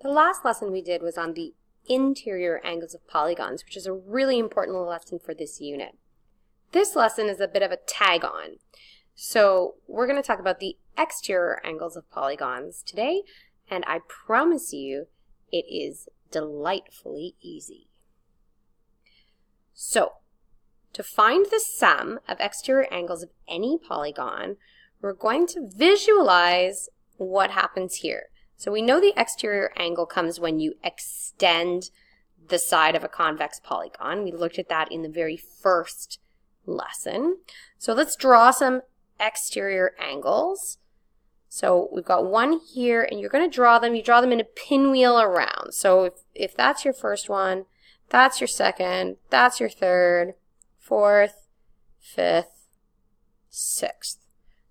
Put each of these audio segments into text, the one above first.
The last lesson we did was on the interior angles of polygons, which is a really important lesson for this unit. This lesson is a bit of a tag-on. So we're going to talk about the exterior angles of polygons today, and I promise you it is delightfully easy. So, to find the sum of exterior angles of any polygon, we're going to visualize what happens here. So we know the exterior angle comes when you extend the side of a convex polygon. We looked at that in the very first lesson. So let's draw some exterior angles. So we've got one here, and you're going to draw them. You draw them in a pinwheel around. So if that's your first one, that's your second, that's your third, fourth, fifth, sixth.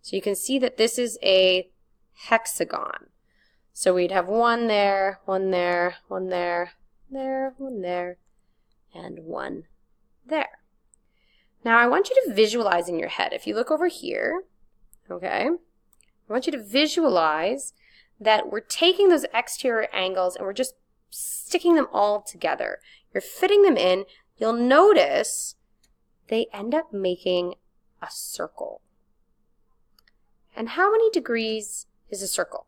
So you can see that this is a hexagon. So we'd have one there, one there, one there, one there, and one there. Now I want you to visualize in your head. If you look over here, okay, I want you to visualize that we're taking those exterior angles and we're just sticking them all together. You're fitting them in. You'll notice they end up making a circle. And how many degrees is a circle?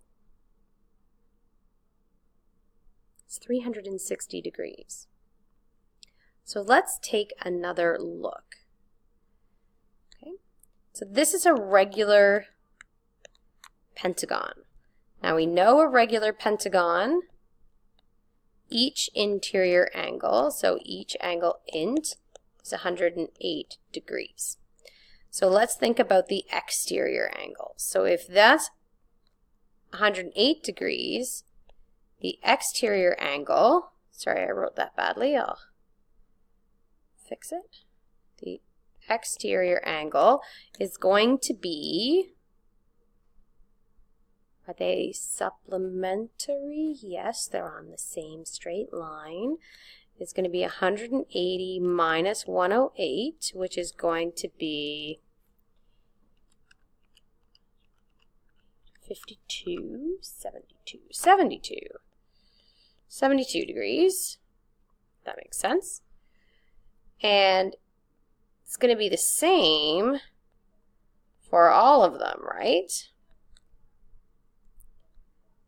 It's 360 degrees. So let's take another look. Okay. So this is a regular pentagon. Now we know a regular pentagon, each interior angle, so each angle int is 108 degrees. So let's think about the exterior angle. So if that's 108 degrees, the exterior angle, sorry I wrote that badly, I'll fix it. The exterior angle is going to be, are they supplementary? Yes, they're on the same straight line. It's going to be 180 minus 108, which is going to be 52, 72 degrees. That makes sense. And it's going to be the same for all of them, right?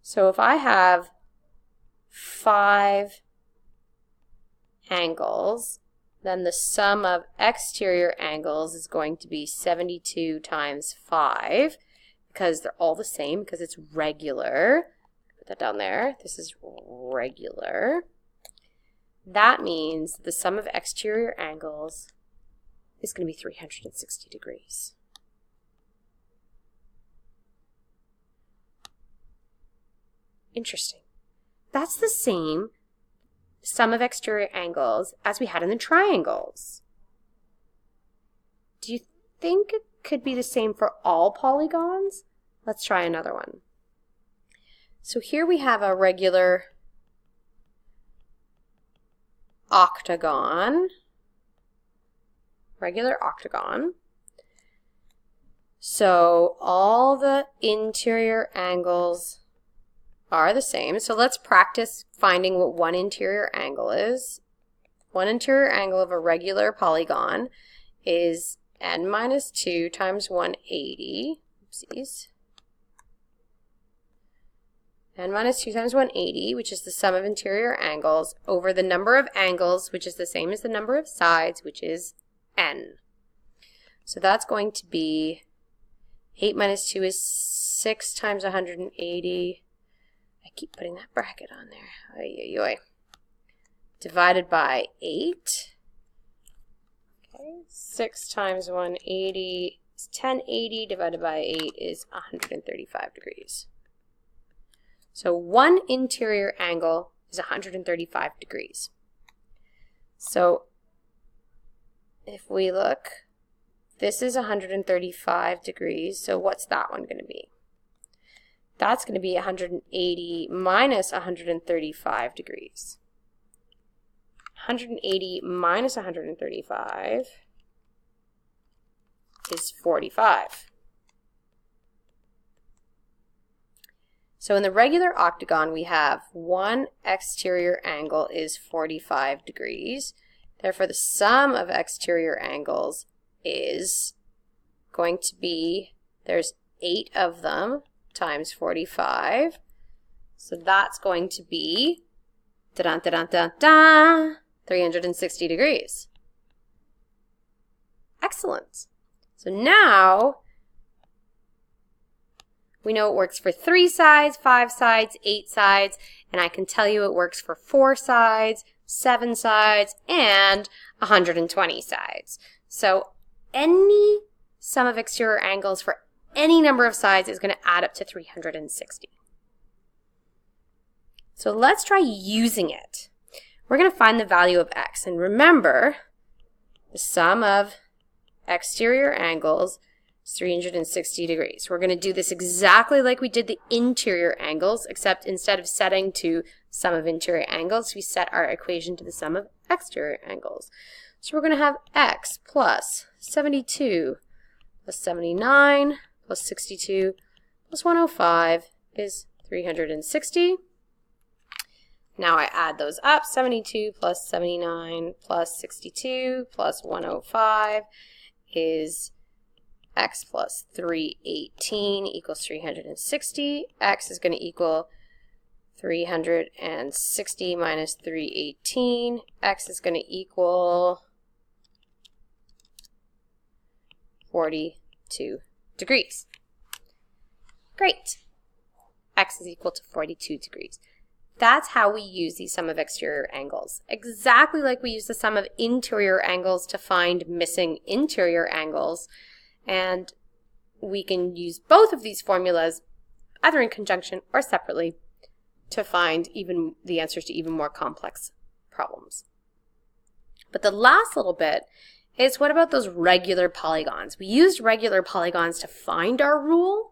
So if I have 5 angles, then the sum of exterior angles is going to be 72 times 5, because they're all the same, because it's regular. Put that down there. This is regular. That means the sum of exterior angles is going to be 360 degrees. Interesting. That's the same sum of exterior angles as we had in the triangles. Do you think it could be the same for all polygons? Let's try another one. So here we have a regular octagon. So all the interior angles are the same. So let's practice finding what one interior angle is. One interior angle of a regular polygon is n minus 2 times 180. Oopsies. N minus 2 times 180, which is the sum of interior angles, over the number of angles, which is the same as the number of sides, which is n. So that's going to be 8 minus 2 is 6 times 180. I keep putting that bracket on there. Oy, oy, oy. Divided by 8. Okay, 6 times 180 is 1080. Divided by 8 is 135 degrees. So one interior angle is 135 degrees. So if we look, this is 135 degrees. So what's that one going to be? That's going to be 180 minus 135 degrees. 180 minus 135 is 45. So in the regular octagon, we have one exterior angle is 45 degrees. Therefore, the sum of exterior angles is going to be, there's 8 of them times 45. So that's going to be, 360 degrees. Excellent. So now we know it works for 3 sides, 5 sides, 8 sides, and I can tell you it works for 4 sides, 7 sides, and 120 sides. So any sum of exterior angles for any number of sides is going to add up to 360. So let's try using it. We're going to find the value of x, and remember, the sum of exterior angles is 360 degrees. We're going to do this exactly like we did the interior angles, except instead of setting to sum of interior angles, we set our equation to the sum of exterior angles. So we're going to have x plus 72 plus 79 plus 62 plus 105 is 360. Now I add those up. 72 plus 79 plus 62 plus 105 is x plus 318 equals 360. X is going to equal 360 minus 318. X is going to equal 42 degrees. Great. X is equal to 42 degrees. That's how we use the sum of exterior angles. Exactly like we use the sum of interior angles to find missing interior angles. And we can use both of these formulas, either in conjunction or separately, to find even the answers to even more complex problems. But the last little bit is, what about those regular polygons? We used regular polygons to find our rule,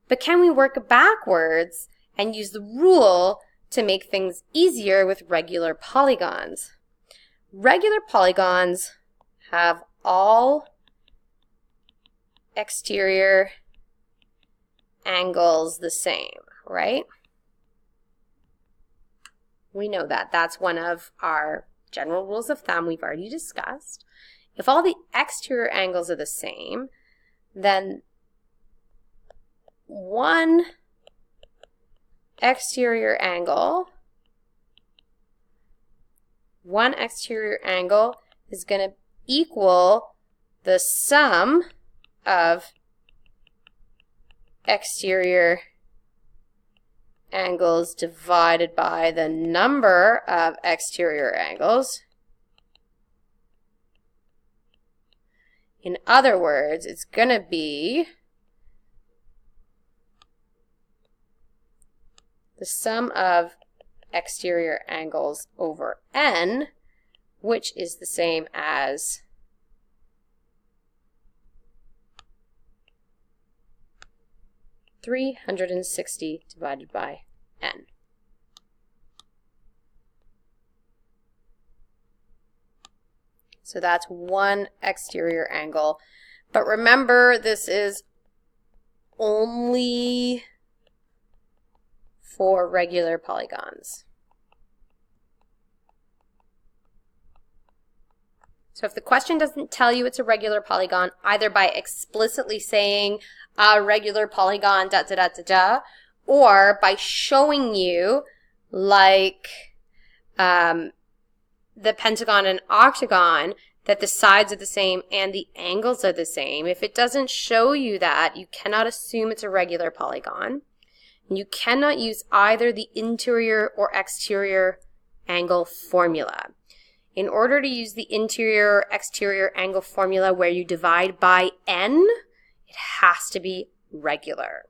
but can we work backwards and use the rule to make things easier with regular polygons? Regular polygons have all exterior angles the same, right? We know that. That's one of our general rules of thumb we've already discussed. If all the exterior angles are the same, then one exterior angle is going to equal the sum of exterior angles divided by the number of exterior angles. In other words, it's going to be the sum of exterior angles over n, which is the same as (360) divided by n. So that's one exterior angle. But remember, this is only for regular polygons. So if the question doesn't tell you it's a regular polygon, either by explicitly saying a regular polygon, da da da da da, or by showing you, like the pentagon and octagon, that the sides are the same and the angles are the same. If it doesn't show you that, you cannot assume it's a regular polygon. And you cannot use either the interior or exterior angle formula. In order to use the interior exterior angle formula where you divide by n, it has to be regular.